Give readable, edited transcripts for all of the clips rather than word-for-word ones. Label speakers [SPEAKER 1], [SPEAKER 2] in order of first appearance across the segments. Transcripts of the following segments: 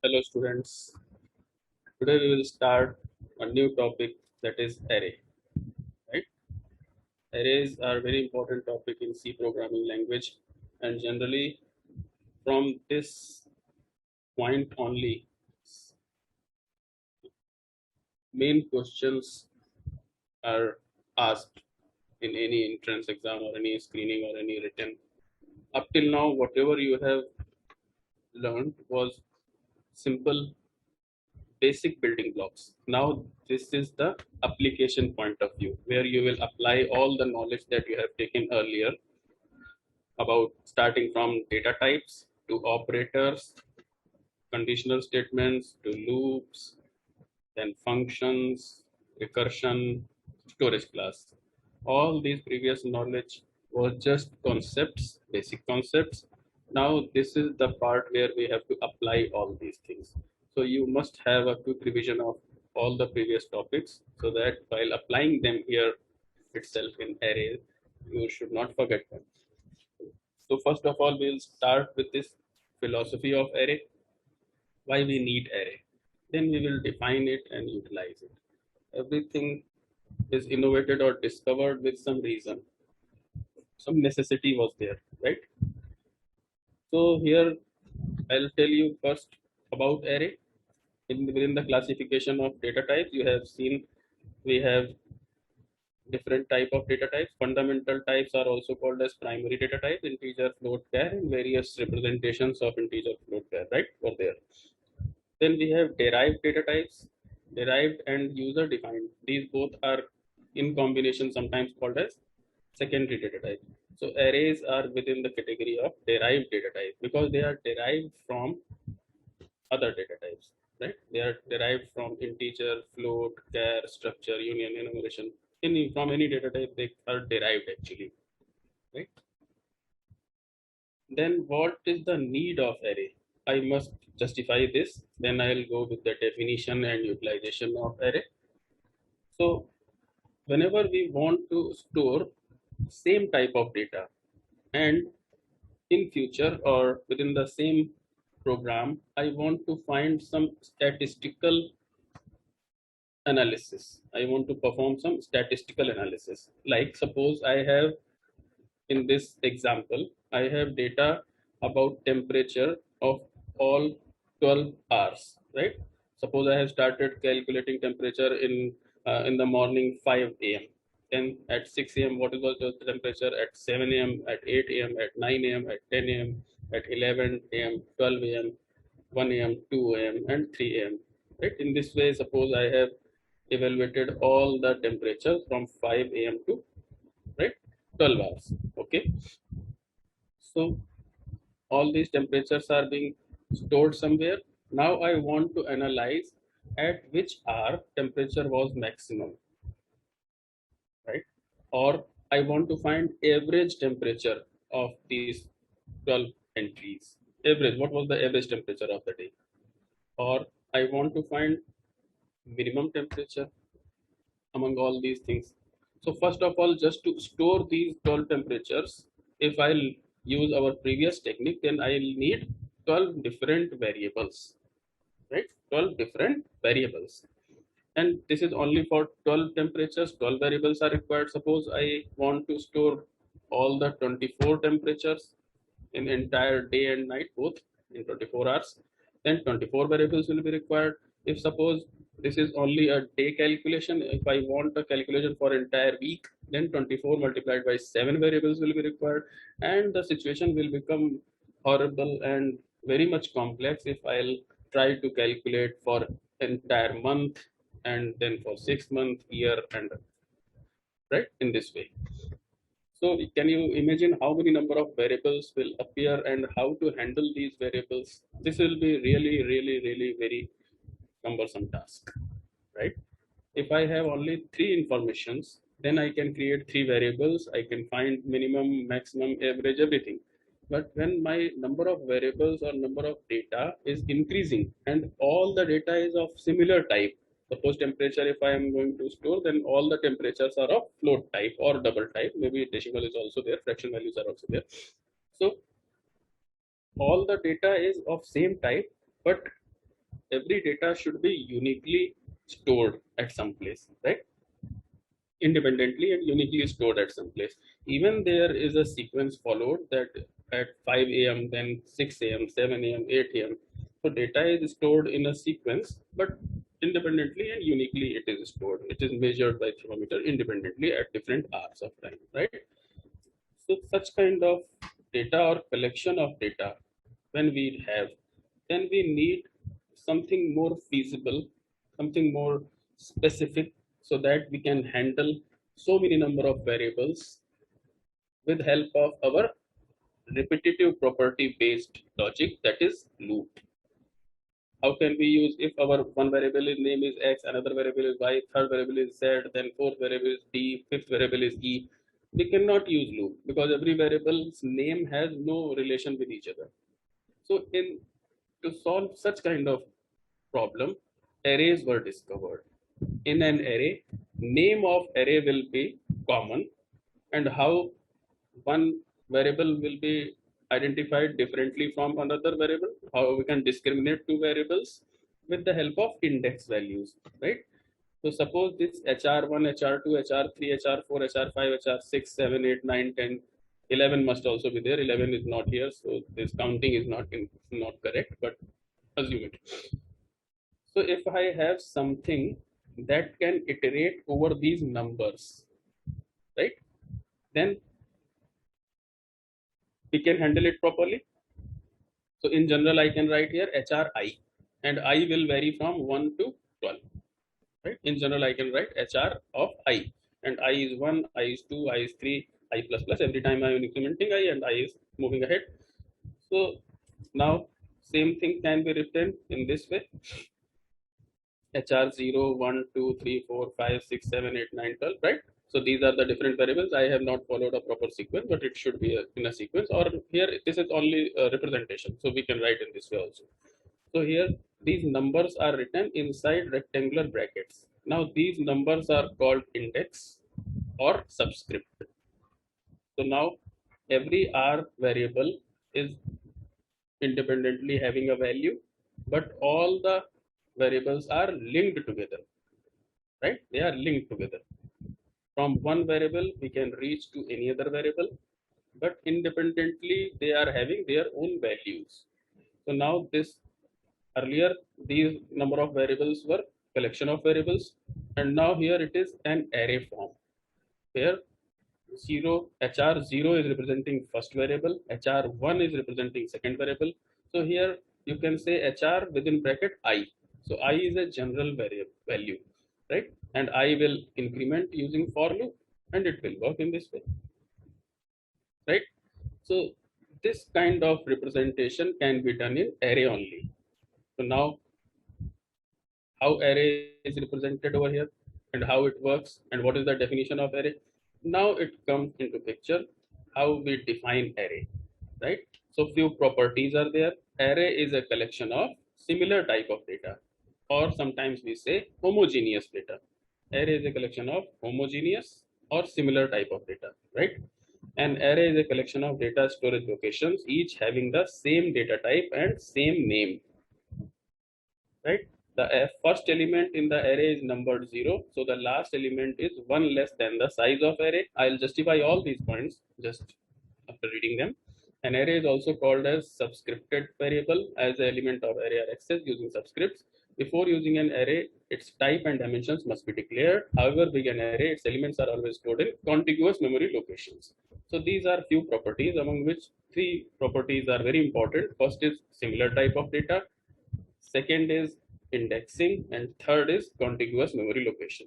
[SPEAKER 1] Hello students, today we will start a new topic that is array, right? Arrays are very important topic in C programming language, and generally from this point only main questions are asked in any entrance exam or any screening or any written. Up till now whatever you have learned was simple basic building blocks. Now this is the application point of view where you will apply all the knowledge that you have taken earlier about starting from data types to operators, conditional statements to loops, then functions, recursion, storage class. All these previous knowledge was just concepts, basic concepts. Now this is the part where we have to apply all these things. So you must have a quick revision of all the previous topics so that while applying them here itself in array, you should not forget them. So first of all, we'll start with this philosophy of array, why we need array. Then we will define it and utilize it. Everything is innovated or discovered with some reason. Some necessity was there, right? So here I'll tell you first about array. Within the classification of data types, you have seen we have different type of data types. Fundamental types are also called as primary data type, integer, float, char, and various representations of integer, float, char, right? Were there. Then we have derived data types, derived and user defined. These both are in combination sometimes called as secondary data type. So arrays are within the category of derived data type because they are derived from other data types, right? They are derived from integer, float, char, structure, union, enumeration. From any data type, they are derived actually, right? Then what is the need of array? I must justify this. Then I'll go with the definition and utilization of array. So whenever we want to store same type of data and in future or within the same program, I want to find some statistical analysis. I want to perform some statistical analysis. Like suppose I have in this example, I have data about temperature of all 12 hours, right? Suppose I have started calculating temperature in the morning 5 a.m. Then at 6 a.m. what was the temperature? At 7 a.m., at 8 a.m., at 9 a.m., at 10 a.m., at 11 a.m., 12 a.m., 1 a.m., 2 a.m., and 3 a.m. Right? In this way, suppose I have evaluated all the temperatures from 5 a.m. to right 12 hours. Okay, so all these temperatures are being stored somewhere. Now I want to analyze at which hour temperature was maximum, right? Or I want to find average temperature of these 12 entries. Average, what was the average temperature of the day? Or I want to find minimum temperature among all these things. So first of all, just to store these 12 temperatures, if I'll use our previous technique, then I'll need 12 different variables, right? 12 different variables. And this is only for 12 temperatures, 12 variables are required. Suppose I want to store all the 24 temperatures in entire day and night, both in 24 hours, then 24 variables will be required. If suppose this is only a day calculation, if I want a calculation for entire week, then 24 multiplied by 7 variables will be required, and the situation will become horrible and very much complex if I'll try to calculate for entire month and then for 6 month, year, and right in this way. So can you imagine how many number of variables will appear and how to handle these variables? This will be really, really, really very cumbersome task, right? If I have only three informations, then I can create three variables. I can find minimum, maximum, average, everything. But when my number of variables or number of data is increasing and all the data is of similar type, suppose temperature, if I am going to store, then all the temperatures are of float type or double type. Maybe decimal is also there, fraction values are also there. So all the data is of same type, but every data should be uniquely stored at some place, right? Independently and uniquely stored at some place. Even there is a sequence followed that at 5 a.m., then 6 a.m., 7 a.m., 8 a.m. So data is stored in a sequence, but independently and uniquely it is stored. It is measured by thermometer independently at different hours of time, right? So such kind of data or collection of data, when we have, then we need something more feasible, something more specific, so that we can handle so many number of variables with help of our repetitive property based logic, that is loop. How can we use, if our one variable is name is x, another variable is y, third variable is z, then fourth variable is d, fifth variable is e? We cannot use loop because every variable's name has no relation with each other. So in to solve such kind of problem, arrays were discovered. In an array, name of array will be common, and how one variable will be identified differently from another variable, how we can discriminate two variables with the help of index values, right? So suppose this hr1, hr2, hr3, hr4, hr5, hr6, 7, 8, 9, 10, 11 must also be there. 11 is not here, so this counting is not correct, but assume it. So if I have something that can iterate over these numbers, right, then we can handle it properly. So in general, I can write here HRI, and I will vary from 1 to 12. Right? In general, I can write HR of I, and I is 1, I is 2, I is 3, I plus plus. Every time I am incrementing I, and I is moving ahead. So now same thing can be written in this way. HR 0, 1, 2, 3, 4, 5, 6, 7, 8, 9, 12, right? So these are the different variables. I have not followed a proper sequence, but it should be in a sequence, or here this is only a representation. So we can write in this way also. So here these numbers are written inside rectangular brackets. Now these numbers are called index or subscript. So now every R variable is independently having a value, but all the variables are linked together, right? They are linked together. From one variable, we can reach to any other variable, but independently, they are having their own values. So now this earlier, these number of variables were collection of variables, and now here it is an array form where 0 hr0 is representing first variable, hr1 is representing second variable. So here you can say hr within bracket I. So I is a general variable value, right? And I will increment using for loop, and it will work in this way, right? So this kind of representation can be done in array only. So now how array is represented over here, and how it works, and what is the definition of array, now it comes into picture. How we define array, right? So few properties are there. Array is a collection of similar type of data, or sometimes we say homogeneous data. Array is a collection of homogeneous or similar type of data, right? An array is a collection of data storage locations, each having the same data type and same name, right? The first element in the array is numbered 0, so the last element is one less than the size of array. I'll justify all these points just after reading them. An array is also called as subscripted variable, as the element of array are accessed using subscripts. Before using an array, its type and dimensions must be declared. However big an array, its elements are always stored in contiguous memory locations. So these are few properties, among which three properties are very important. First is similar type of data, second is indexing, and third is contiguous memory location,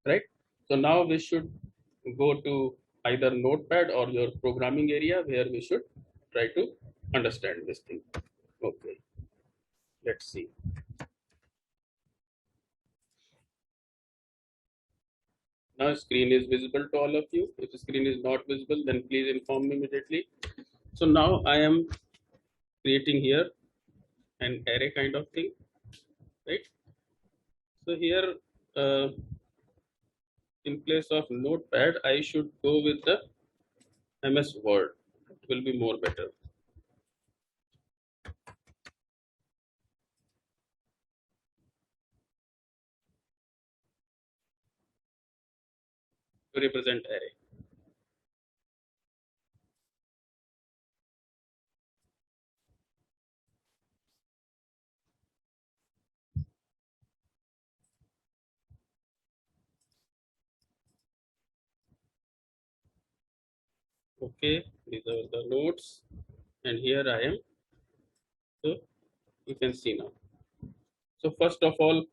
[SPEAKER 1] right? So now we should go to either notepad or your programming area, where we should try to understand this thing. Okay, let's see. Now screen is visible to all of you. If the screen is not visible, then please inform me immediately. So now I am creating here an array kind of thing, right? So here, in place of notepad, I should go with the MS Word. It will be more better. to represent array. Okay, these are the nodes, and here I am. So you can see now. So first of all,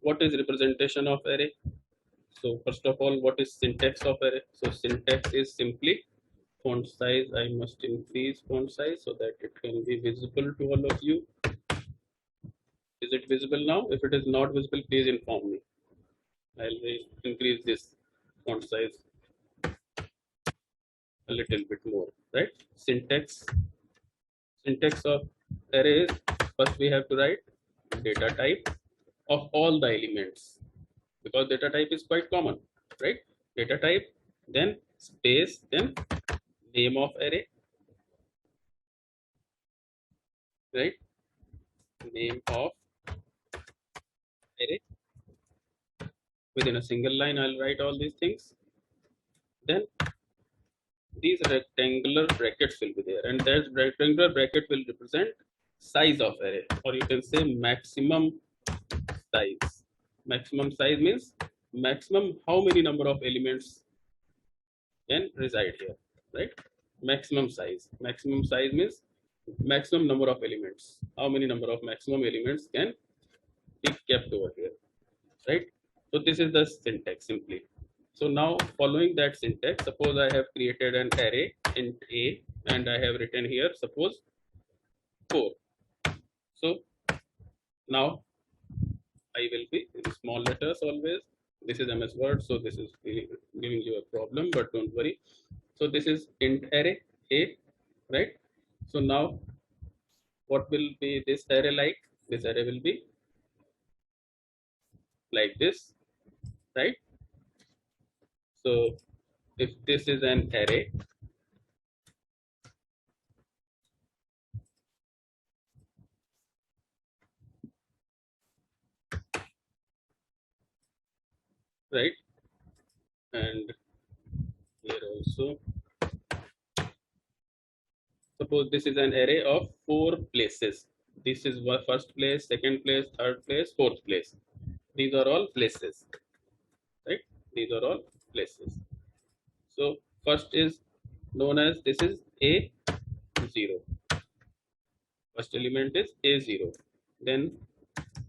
[SPEAKER 1] what is representation of array? So first of all, what is syntax of array? So syntax is simply font size. I must increase font size so that it can be visible to all of you. Is it visible now? If it is not visible, please inform me. I'll increase this font size a little bit more, right? Syntax of array is, first we have to write data type of all the elements, because data type is quite common, right? Data type, then space, then name of array, right? Name of array. Within a single line, I'll write all these things. Then these rectangular brackets will be there, and that rectangular bracket will represent size of array, or you can say maximum size. Maximum size means maximum how many number of elements can reside here, right? Maximum size. Maximum size means maximum number of elements. How many number of maximum elements can be kept over here, right? So this is the syntax simply. So now following that syntax, suppose I have created an array int a, and I have written here suppose 4. So now I will be in small letters always. This is MS Word, so this is giving you a problem, but don't worry. So this is int array a, right? So now what will be this array like? This array will be like this, right? So if this is an array, right? And here also, suppose this is an array of 4 places. This is first place, second place, third place, fourth place. These are all places, right? These are all places. So first is known as, this is A0. First element is A0. Then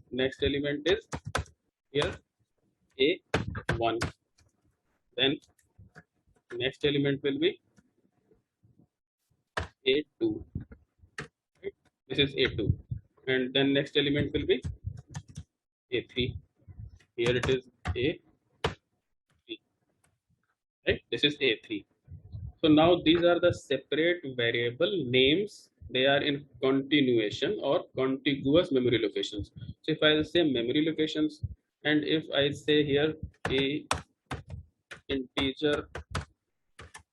[SPEAKER 1] next element is here A1. Then next element will be A2. Right? This is A2. And then next element will be A3. Here it is A3. Right? This is A3. So now these are the separate variable names. They are in continuation or contiguous memory locations. So if I say memory locations, and if I say here a integer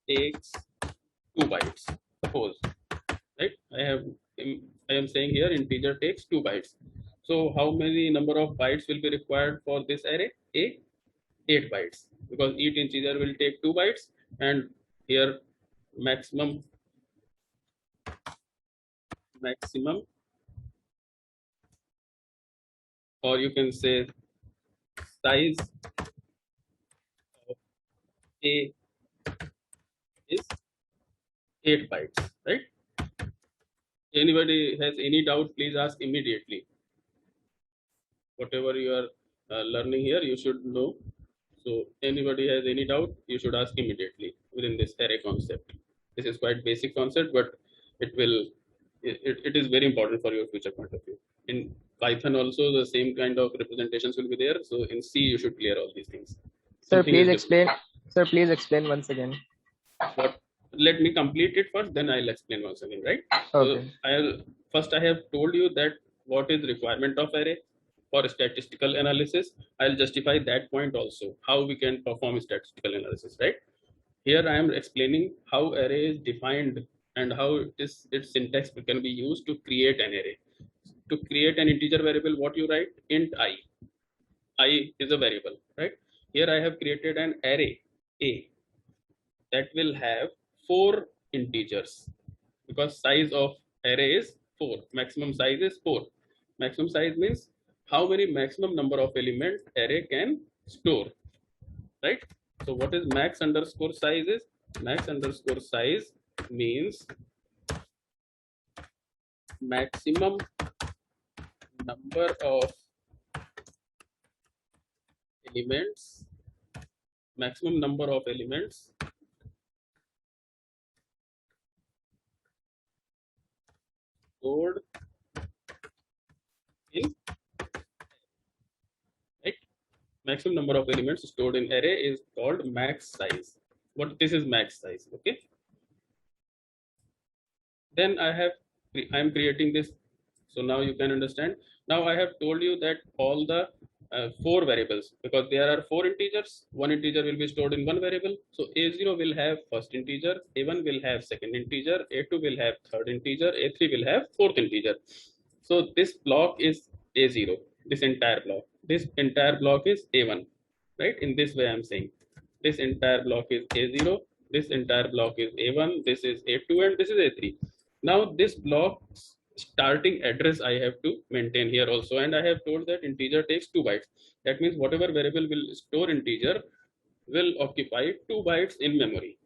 [SPEAKER 1] takes 2 bytes, suppose, right? I am saying here integer takes 2 bytes. So how many number of bytes will be required for this array? 8 bytes, because each integer will take 2 bytes, and here maximum or you can say size of a is 8 bytes, right? Anybody has any doubt, please ask immediately. Whatever you are learning here, you should know. So anybody has any doubt, you should ask immediately within this array concept. This is quite basic concept, but it is very important for your future point of view. In Python also the same kind of representations will be there. So in C you should clear all these things.
[SPEAKER 2] Sir, please explain. Sir, please explain once again.
[SPEAKER 1] What? Let me complete it first, then I'll explain once again, right?
[SPEAKER 2] Okay.
[SPEAKER 1] So I have told you that what is requirement of array for statistical analysis. I'll justify that point also, how we can perform statistical analysis, right? Here I am explaining how array is defined and how its syntax can be used to create an array. To create an integer variable, what you write? Int I. I is a variable, right? Here I have created an array. A that will have 4 integers, because size of array is 4. Maximum size is 4. Maximum size means how many maximum number of element array can store, right? So what is max underscore size is? Max underscore size means maximum number of elements, maximum number of elements stored in, right? Maximum number of elements stored in array is called max size. What this is max size, okay? Then I am creating this. So now you can understand. Now I have told you that all the 4 variables, because there are 4 integers, one integer will be stored in one variable. So a0 will have first integer, a1 will have second integer, a2 will have third integer, a3 will have fourth integer. So this block is a0, this entire block. This entire block is a1, right? In this way I am saying this entire block is a0, this entire block is a1, this is a2, and this is a3. Now this block's starting address I have to maintain here also, and I have told that integer takes 2 bytes. That means whatever variable will store integer will occupy 2 bytes in memory,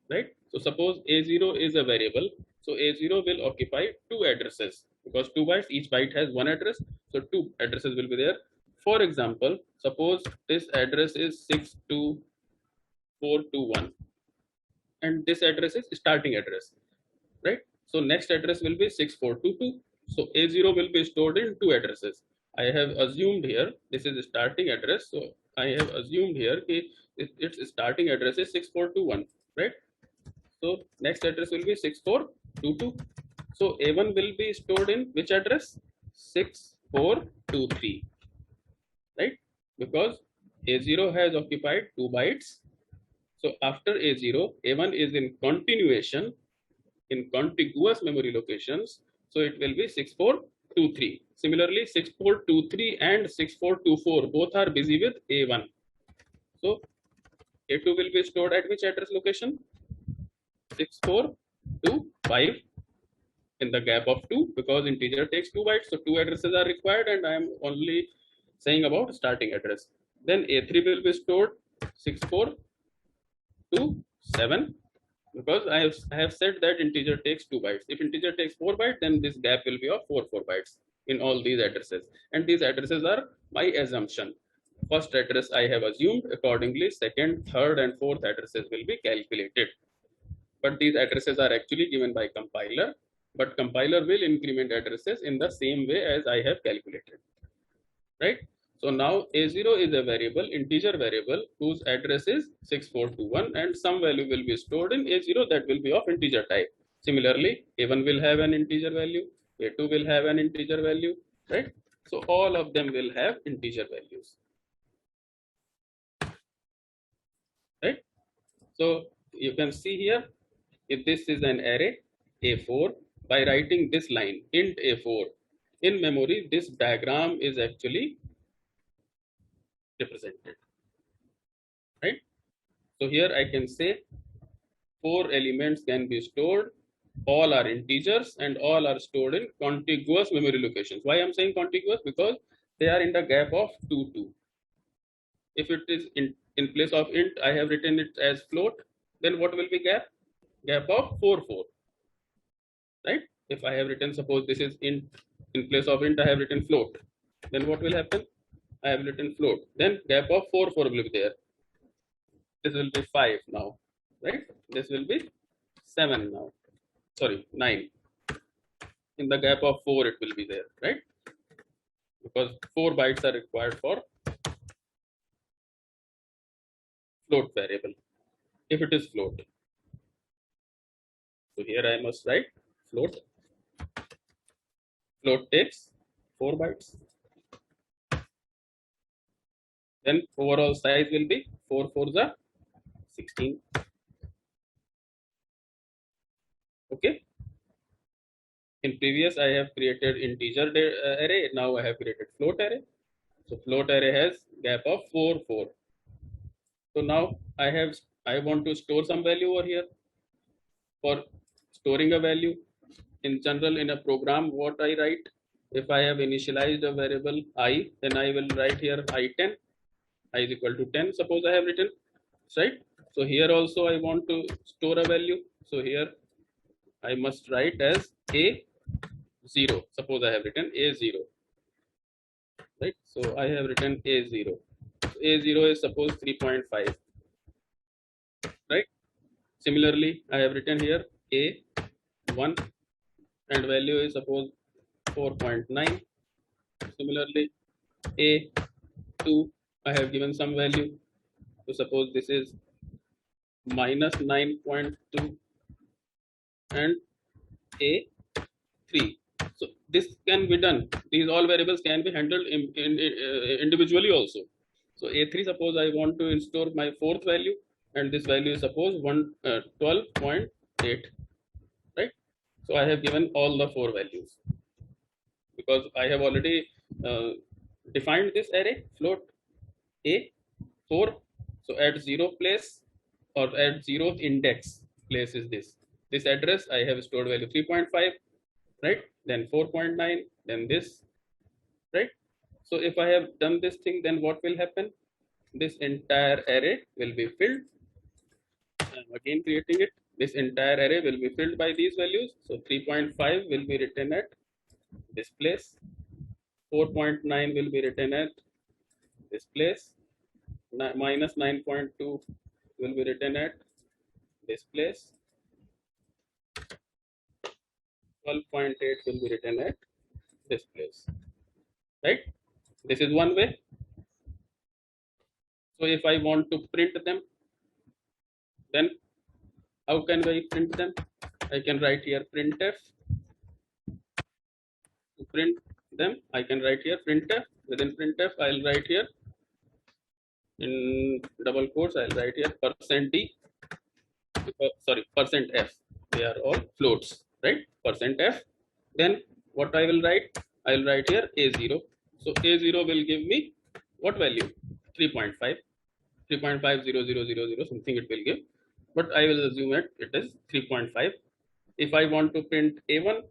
[SPEAKER 1] right? So suppose a0 is a variable, so a0 will occupy 2 addresses, because 2 bytes, each byte has one address, so 2 addresses will be there. For example, suppose this address is 62421, and this address is starting address, right? So next address will be 6422. So A0 will be stored in 2 addresses. I have assumed here this is starting address. So I have assumed here its starting address is 6421, right? So next address will be 6422. So A1 will be stored in which address? 6423, right? Because A0 has occupied 2 bytes. So after A0, A1 is in continuation in contiguous memory locations. So it will be 6423. Similarly, 6423 and 6424 both are busy with A1. So A2 will be stored at which address location? 6425 in the gap of 2, because integer takes 2 bytes. So 2 addresses are required, and I am only saying about starting address. Then A3 will be stored 6427, because I have said that integer takes 2 bytes. If integer takes 4 bytes, then this gap will be of 4 bytes in all these addresses. And these addresses are my assumption. First address I have assumed, accordingly second, third, and fourth addresses will be calculated. But these addresses are actually given by compiler, but compiler will increment addresses in the same way as I have calculated, right? So now A0 is a variable, integer variable, whose address is 6421, and some value will be stored in A0 that will be of integer type. Similarly, A1 will have an integer value, A2 will have an integer value, right? So all of them will have integer values, right? So you can see here, if this is an array A4, by writing this line int A4 in memory, this diagram is actually represented, right? So here I can say 4 elements can be stored, all are integers, and all are stored in contiguous memory locations. Why I'm saying contiguous? Because they are in the gap of 2 2. If it is in place of int, I have written it as float, then what will be gap? Gap of 4 4, right? If I have written, suppose this is int, in place of int I have written float, then what will happen? I have written float, then gap of 4 4 will be there. This will be 5 now, right? This will be 7 now, sorry, 9. In the gap of 4 it will be there, right? Because 4 bytes are required for float variable, if it is float. So here I must write float. Float takes 4 bytes. Then overall size will be 4 4s are 16. Okay. In previous I have created integer array. Now I have created float array. So float array has gap of 4 4. So now I have I want to store some value over here. For storing a value, in general, in a program, what I write, if I have initialized a variable I, then I will write here I10, I is equal to 10. Suppose I have written, right? So here also I want to store a value. So here I must write as A0. Suppose I have written A0, right? So I have written A0. So A0 is suppose 3.5, right? Similarly, I have written here A1 and value is suppose 4.9. Similarly, A2, I have given some value. So suppose this is minus 9.2 and A3. So this can be done. These all variables can be handled individually also. So A3, suppose I want to store my fourth value, and this value is suppose 12.8, right? So I have given all the four values because I have already defined this array float A4. So at zero place or at zeroth index place is this address. I have stored value 3.5, right? Then 4.9, then this, right? So if I have done this thing, then what will happen? This entire array will be filled. I'm again creating it. This entire array will be filled by these values. So 3.5 will be written at this place. 4.9 will be written at this place. Minus 9.2 will be written at this place. 12.8 will be written at this place, right? This is one way. So if I want to print them, then how can I print them? I can write here printf. To print them, I can write here printf. Within printf, I'll write here in double quotes, I'll write here %d, sorry, %f. They are all floats, right? %f. Then what I will write? I'll write here A0. So A0 will give me what value? 3.5. 3.50000 something it will give, but I will assume it is 3.5. If I want to print A1,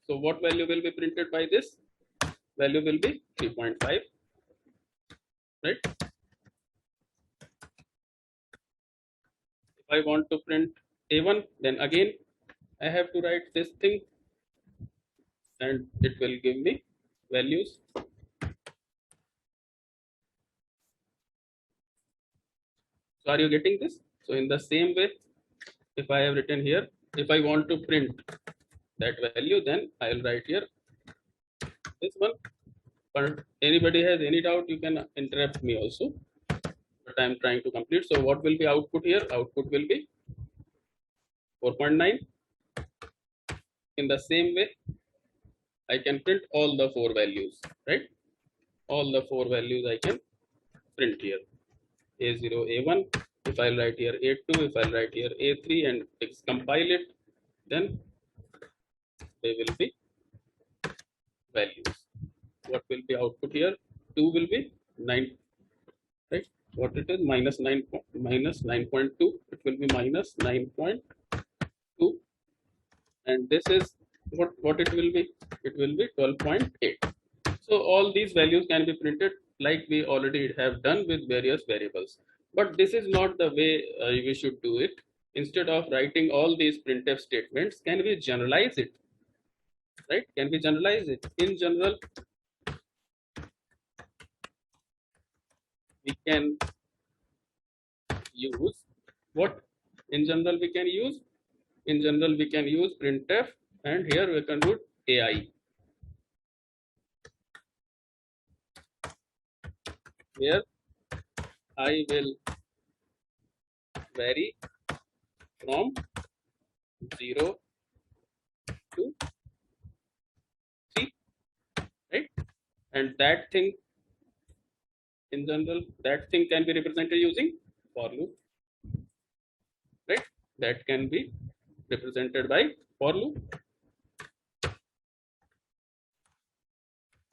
[SPEAKER 1] so what value will be printed by this? Value will be 3.5, right? If I want to print A1, then again I have to write this thing and it will give me values. So are you getting this? So in the same way, if I have written here, if I want to print that value, then I will write here this one. But anybody has any doubt, you can interrupt me also. But I am trying to complete. So what will be output here? Output will be 4.9. In the same way, I can print all the four values, right? All the four values I can print here. A0, A1. If I write here A2, if I write here A3 and compile it, then they will be values. What will be output here? 2 will be 9, right? What it is? Minus 9, minus 9.2. It will be minus 9.2. And this is what it will be. It will be 12.8. So all these values can be printed like we already have done with various variables, but this is not the way we should do it. Instead of writing all these printf statements, can we generalize it, right? Can we generalize it? In general, we can use what? In general we can use, in general we can use printf, and here we can do ai, where I will vary from 0 to 3, right? And that thing, in general, that thing can be represented using for loop, right? That can be represented by for loop.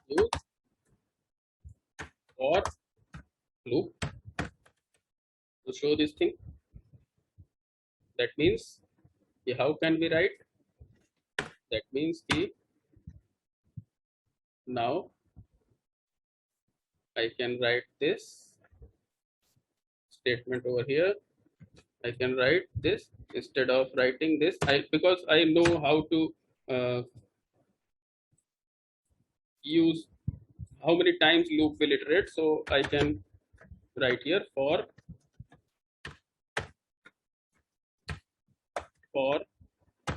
[SPEAKER 1] Use for loop to show this thing. That means how can we write? That means now I can write this statement over here. I can write this instead of writing this. Because I know how to use how many times loop will iterate. So I can write here for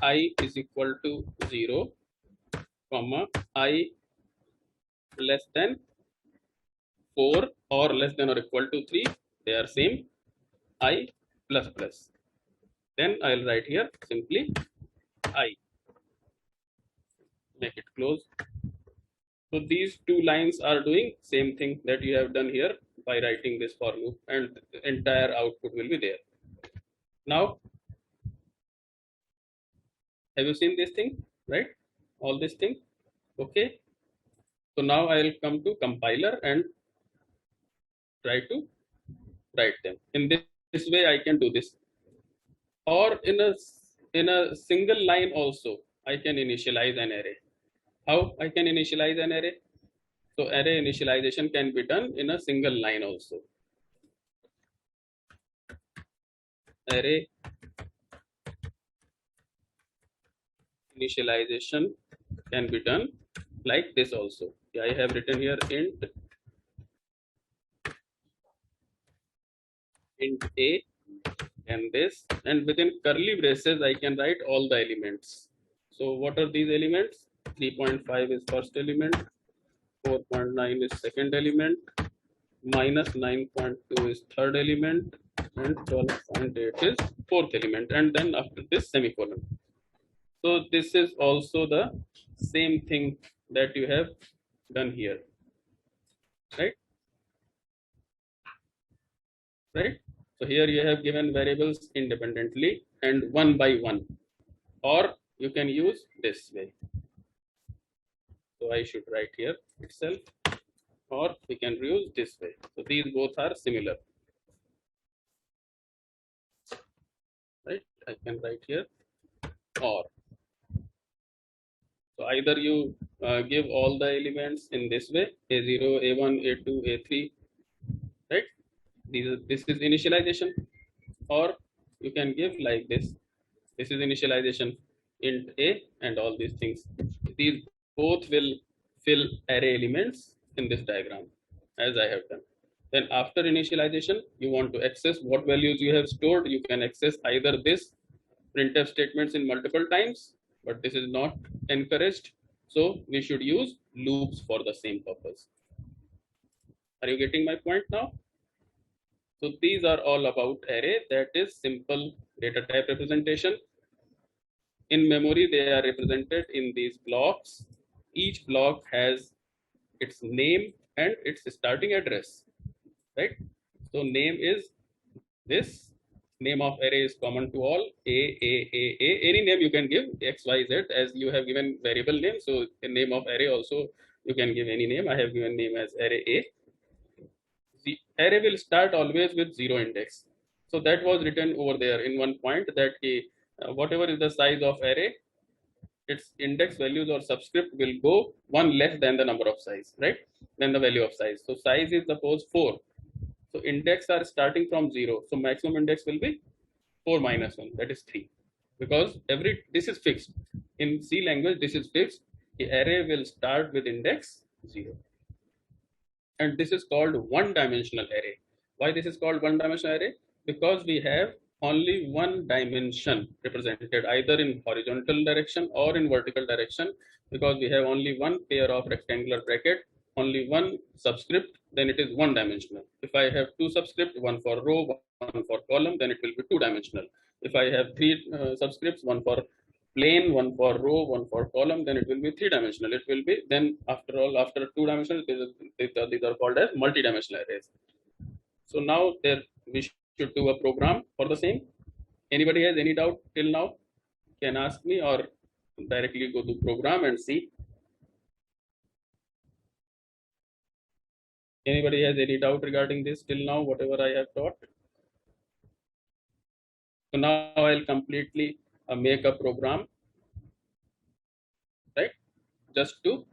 [SPEAKER 1] I is equal to 0, comma I less than 4 or less than or equal to 3. They are same. I plus plus. Then I'll write here simply I. Make it close. So these two lines are doing same thing that you have done here by writing this for loop, and the entire output will be there. Now, have you seen this thing, right? All this thing, okay. So now I will come to compiler and try to write them. In this way, I can do this, or in a single line also, I can initialize an array. How I can initialize an array? So array initialization can be done in a single line also. Array initialization can be done like this also. I have written here int a and this, and within curly braces I can write all the elements. So what are these elements? 3.5 is first element, 4.9 is second element, minus 9.2 is third element, and 12.8 is fourth element, and then after this semicolon. So this is also the same thing that you have done here, right? Right? So here you have given variables independently and one by one, or you can use this way. So I should write here itself, or we can use this way. So these both are similar, right? I can write here or. So either you give all the elements in this way, A0, A1, A2, A3, right? This is initialization, or you can give like this. This is initialization int A and all these things. These both will fill array elements in this diagram as I have done. Then after initialization, you want to access what values you have stored. You can access either this printf statements in multiple times, but this is not encouraged. So we should use loops for the same purpose. Are you getting my point now? So these are all about array, that is simple data type representation. In memory, they are represented in these blocks. Each block has its name and its starting address, right? So name is this. Name of array is common to all. A. Any name you can give, X, Y, Z, as you have given variable name. So the name of array also you can give any name. I have given name as array A. The array will start always with 0 index. So that was written over there in one point that whatever is the size of array, its index values or subscript will go one less than the number of size, right? Than the value of size. So size is suppose 4. So index are starting from 0. So maximum index will be 4 minus 1, that is 3. Because this is fixed. In C language, this is fixed. The array will start with index 0. And this is called one-dimensional array. Why this is called one-dimensional array? Because we have only one dimension represented either in horizontal direction or in vertical direction, because we have only one pair of rectangular bracket, only one subscript, then it is one dimensional. If I have two subscripts, one for row, one for column, then it will be two dimensional. If I have three subscripts, one for plane, one for row, one for column, then it will be three dimensional. It will be then after all, after two dimensional, these are called as multi-dimensional arrays. So now there we should do a program for the same. Anybody has any doubt till now? Can ask me or directly go to program and see. Anybody has any doubt regarding this till now, whatever I have taught? So now I'll completely make a program, right, just to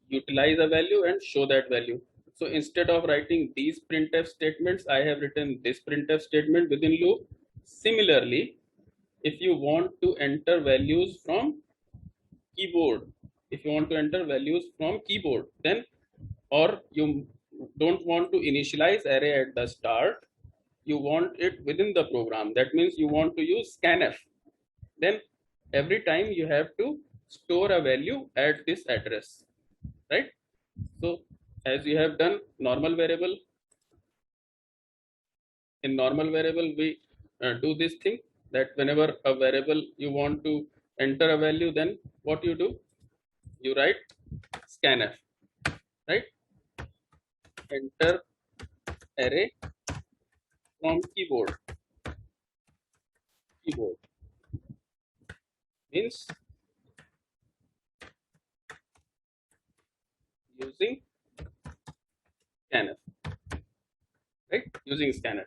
[SPEAKER 1] utilize a value and show that value. So instead of writing these printf statements, I have written this printf statement within loop. Similarly, if you want to enter values from keyboard, if you want to enter values from keyboard, then, or you don't want to initialize array at the start, you want it within the program, that means you want to use scanf, then every time you have to store a value at this address, right? So as you have done normal variable, in normal variable we do this thing, that whenever a variable you want to enter a value, then what you do, you write scanf, right? Enter array from keyboard means using scanf, right? Using scanf.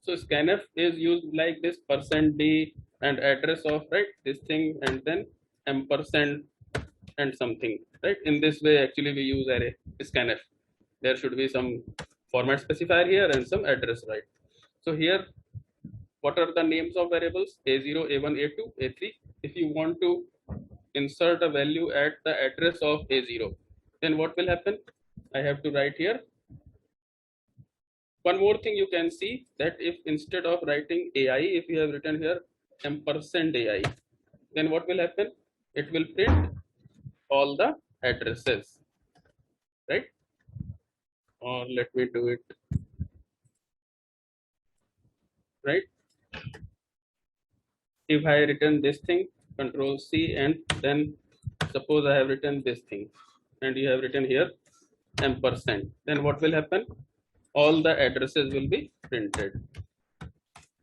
[SPEAKER 1] So scanf is used like this percent %d and address of, right, this thing, and then ampersand and something, right? In this way actually we use array scanf. There should be some format specifier here and some address, right? So here, what are the names of variables? A0, A1, A2, A3. If you want to insert a value at the address of A0, then what will happen? I have to write here. One more thing you can see, that if instead of writing AI, if you have written here ampersand AI, then what will happen? It will print all the addresses, right? Or let me do it, right? If I written this thing, control C, and then suppose I have written this thing, and you have written here ampersand, then what will happen? All the addresses will be printed.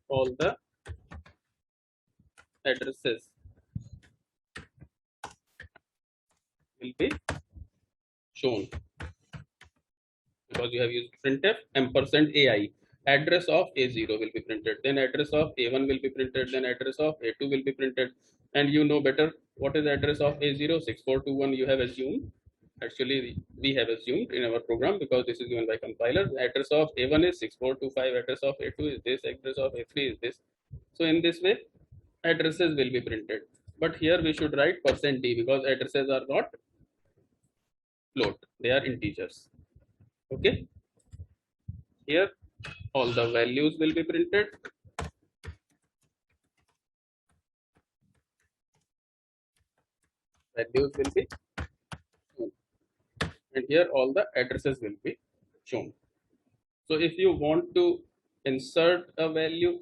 [SPEAKER 1] All the addresses will be shown because you have used printf ampersand AI. Address of A0 will be printed, then address of A1 will be printed, then address of A2 will be printed. And you know better what is the address of A0, 6421, you have assumed. Actually, we have assumed in our program because this is given by compiler. The address of A1 is 6425, address of A2 is this, address of A3 is this. So in this way, addresses will be printed. But here we should write %d because addresses are not float, they are integers. Okay. Here all the values will be printed. Values will be shown. And here all the addresses will be shown. So if you want to insert a value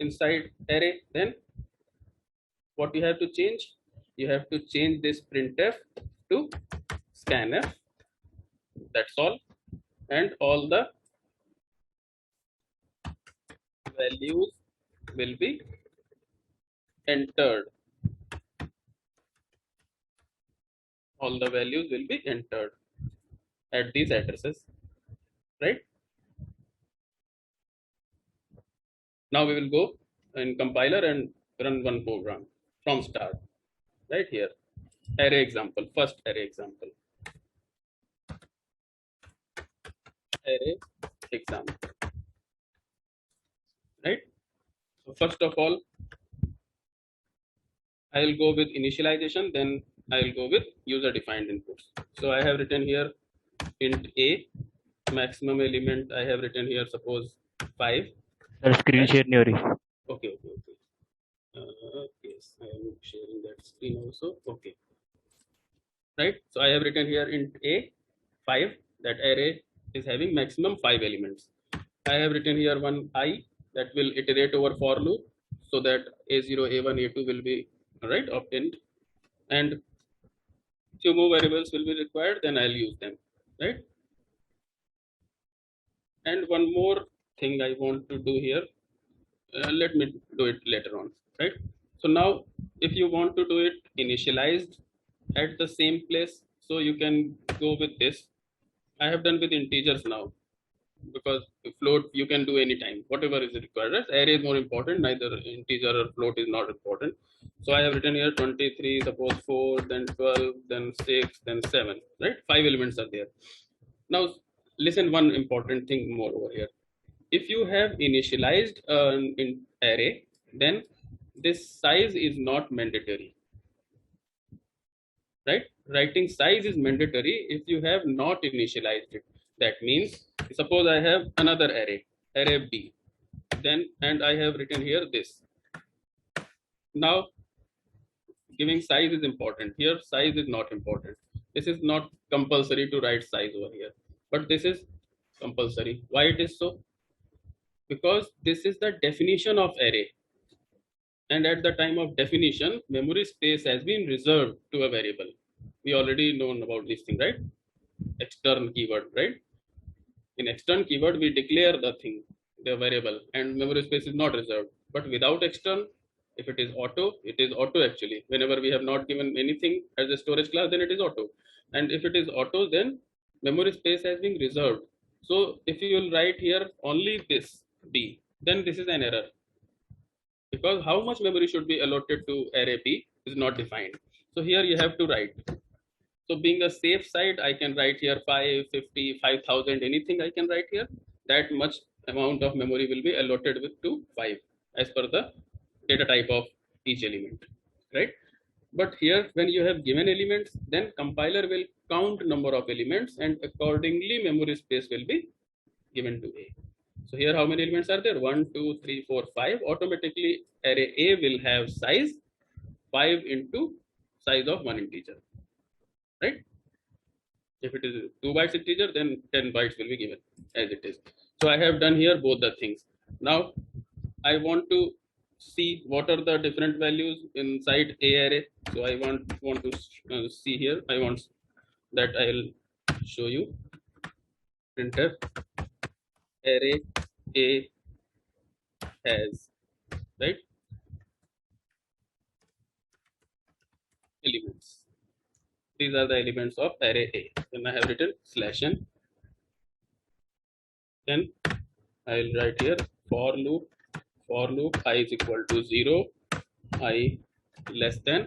[SPEAKER 1] inside array, then what you have to change? You have to change this printf to scanf. That's all. And all the values will be entered. All the values will be entered at these addresses, right? Now we will go in compiler and run one program from start, right here. Array example, first array example. Array example, right? So first of all, I will go with initialization, then I will go with user defined inputs. So I have written here int a, maximum element I have written here, suppose 5.
[SPEAKER 3] Sir, screen
[SPEAKER 1] Right?
[SPEAKER 3] share Nuri.
[SPEAKER 1] Okay. Yes, I am sharing that screen also. Okay. Right. So I have written here int a 5, that array is having maximum 5 elements. I have written here one I that will iterate over for loop, so that a0, a1, a2 will be right obtained, and few more variables will be required, then I'll use them, right? And one more thing I want to do here, let me do it later on, right? So now if you want to do it initialized at the same place, so you can go with this. I have done with integers now. because float you can do anytime, whatever is required. Right? Array is more important, neither integer or float is not important. So I have written here 23, suppose 4, then 12, then 6, then 7, right? 5 elements are there. Now listen, one important thing more over here. If you have initialized an array, then this size is not mandatory, right? Writing size is mandatory if you have not initialized it. That means suppose I have another array b, then and I have written here this. Now giving size is important, here size is not important. This is not compulsory to write size over here, but this is compulsory. Why it is so? Because this is the definition of array, and at the time of definition memory space has been reserved to a variable. We already known about this thing, right? Extern keyword, right? In extern keyword we declare the thing, the variable, and memory space is not reserved. But without extern, if it is auto, it is auto actually. Whenever we have not given anything as a storage class, then it is auto. And if it is auto, then memory space has been reserved. So if you will write here only this b, then this is an error, because how much memory should be allotted to array b is not defined. So here you have to write. So being a safe side, I can write here 550, 5,000, anything I can write here. That much amount of memory will be allotted with to 5 as per the data type of each element, right? But here when you have given elements, then compiler will count number of elements and accordingly memory space will be given to A. So here how many elements are there? 1, 2, 3, 4, 5. Automatically array A will have size 5 into size of one integer, right? If it is 2 bytes integer, then 10 bytes will be given as it is. So I have done here both the things. Now I want to see what are the different values inside A array. So I want to see here. I want that I'll show you. Printf array A has, right, elements. These are the elements of array A. Then I have written slash n. Then I'll write here for loop I is equal to 0, I less than,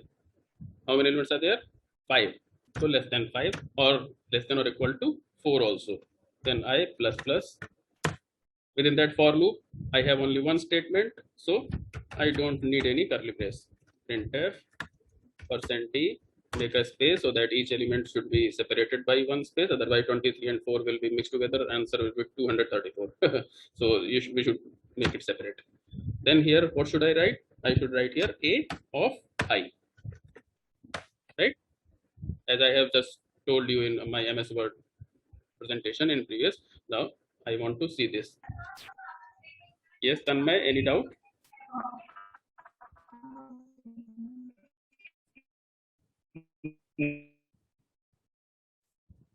[SPEAKER 1] how many elements are there? 5. So less than 5 or less than or equal to 4 also. Then I plus plus. Within that for loop, I have only one statement, so I don't need any curly brace. Printf %t, make a space so that each element should be separated by one space. Otherwise, 23 and 4 will be mixed together. Answer will be 234. So we should make it separate. Then here, what should I write? I should write here A of I, right? As I have just told you in my MS Word presentation in previous. Now I want to see this. Yes, Tanmay, any doubt?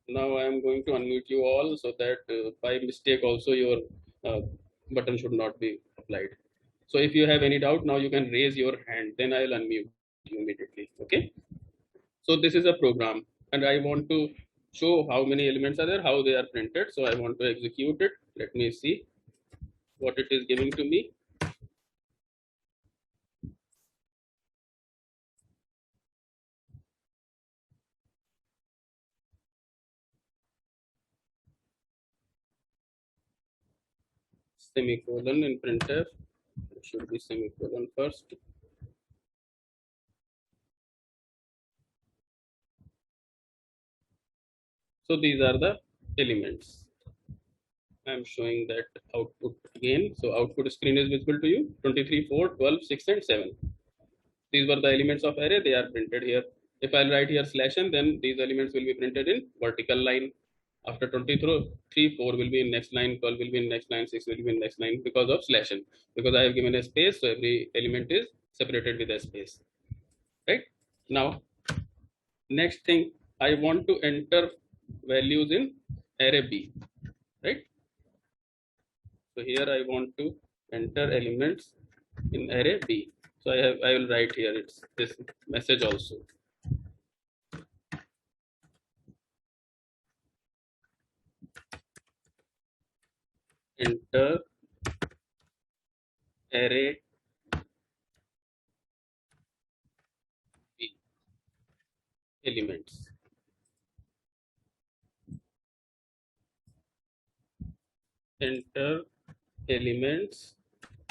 [SPEAKER 1] Now I am going to unmute you all so that by mistake also your button should not be applied. So if you have any doubt, now you can raise your hand, then I will unmute you immediately. Okay. So this is a program and I want to show how many elements are there, how they are printed. So I want to execute it. Let me see what it is giving to me. Semicolon in printf. It should be semicolon first. So these are the elements. I'm showing that output again. So output screen is visible to you. 23, 4, 12, 6, and 7. These were the elements of array. They are printed here. If I'll write here slash n, then these elements will be printed in vertical line. After 23, 4 will be in next line, 12 will be in next line, 6 will be in next line because of slash n. Because I have given a space, so every element is separated with a space. Right? Now, next thing, I want to enter values in array B. Right? So here I want to enter elements in array B. So I will write here it's this message also. enter array B elements. Enter elements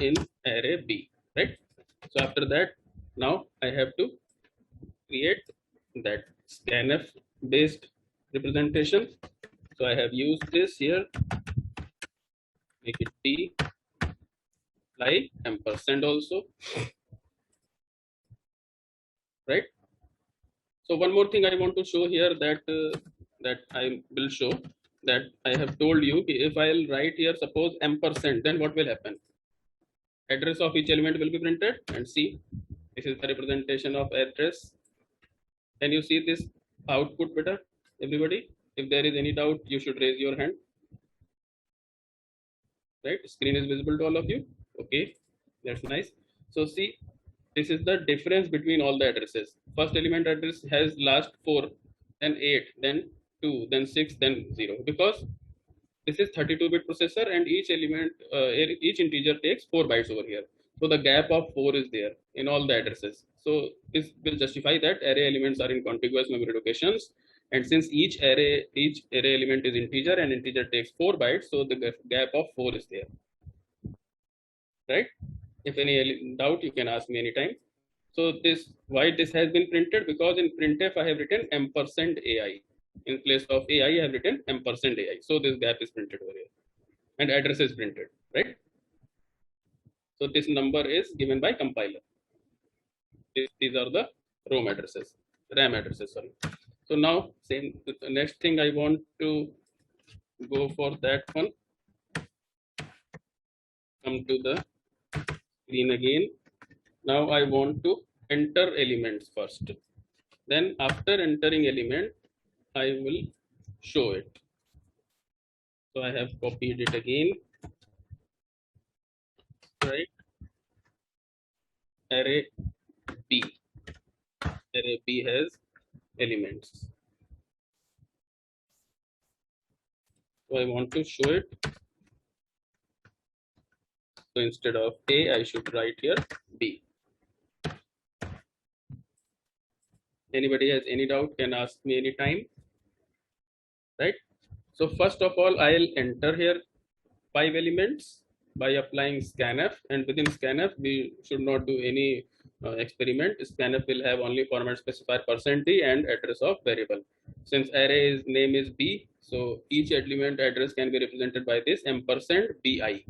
[SPEAKER 1] in array B, right? So after that, now I have to create that scanf based representation. So I have used this here, make it T like ampersand also, right? So one more thing I want to show here that I will show that I have told you if I'll write here suppose ampersand, then what will happen? Address of each element will be printed, and see, this is the representation of address. Can you see this output better, everybody? If there is any doubt, you should raise your hand. Right, screen is visible to all of you. Okay, that's nice. So see, this is the difference between all the addresses. First element address has last 4, then 8, then 2, then 6, then 0, because this is 32-bit processor and each element each integer takes 4 bytes over here. So the gap of 4 is there in all the addresses. So this will justify that array elements are in contiguous memory locations, and since each array element is integer and integer takes 4 bytes, so the gap of 4 is there, right? If any doubt, you can ask me anytime. So this, why this has been printed, because in printf I have written ampersand ai. In place of ai I have written ampersand ai, so this gap is printed over here and address is printed, right? So this number is given by compiler. These are the ram addresses, sorry. So now same, the next thing I want to go for that one, come to the screen again. Now I want to enter elements first, then after entering element I will show it. So I have copied it again, right? Array B. Array B has elements. So I want to show it. So instead of A, I should write here B. Anybody has any doubt can ask me anytime, right? So first of all, I'll enter here 5 elements by applying scanf, and within scanf we should not do any experiment. Scanf will have only format specifier %d and address of variable. Since array's name is B, so each element address can be represented by this ampersand bi.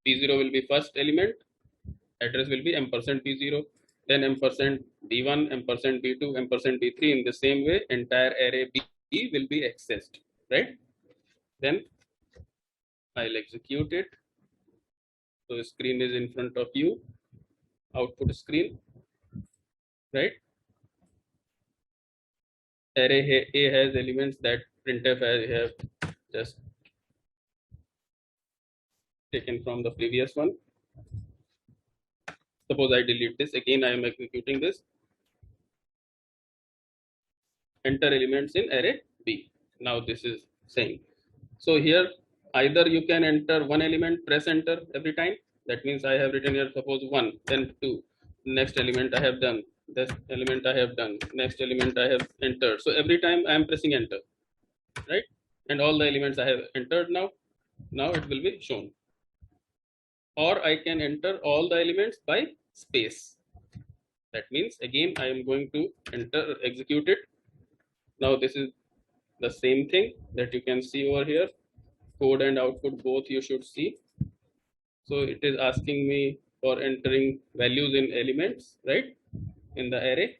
[SPEAKER 1] b0 will be first element, address will be ampersand b0, then ampersand b1, ampersand b2, ampersand b3. In the same way, entire array b will be accessed, right? Then I'll execute it. So the screen is in front of you, output screen, right? Array A has elements that printf I have just taken from the previous one. Suppose I delete this, again I am executing this. Enter elements in array B. Now this is saying. So here either you can enter one element, press enter every time. That means I have written here suppose 1, then 2. Next element I have done. This element I have done. Next element I have entered. So every time I am pressing enter, right? And all the elements I have entered now. Now it will be shown. Or I can enter all the elements by space. That means again I am going to enter, execute it. Now this is the same thing that you can see over here. Code and output both you should see. So it is asking me for entering values in elements, right, in the array,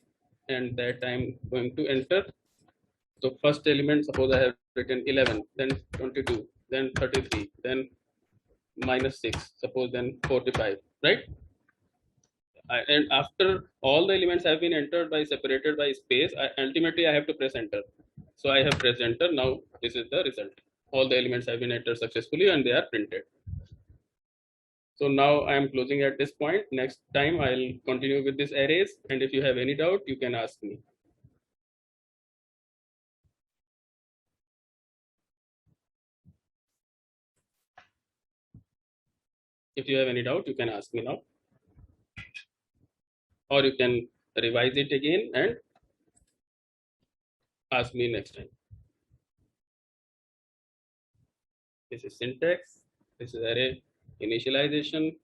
[SPEAKER 1] and that I'm going to enter. So first element, suppose I have written 11, then 22, then 33, then -6, suppose then 45, right? And after all the elements have been entered by separated by space, ultimately I have to press enter. So I have pressed enter. Now this is the result. All the elements have been entered successfully and they are printed. So now I am closing at this point. Next time I'll continue with this arrays, and if you have any doubt, you can ask me. If you have any doubt, you can ask me now, or you can revise it again and ask me next time. This is syntax, this is array initialization,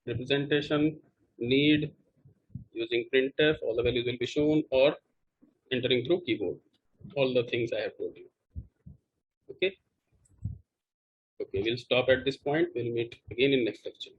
[SPEAKER 1] representation, need, using printf, all the values will be shown, or entering through keyboard. All the things I have told you. Okay. Okay, we'll stop at this point. We'll meet again in next lecture.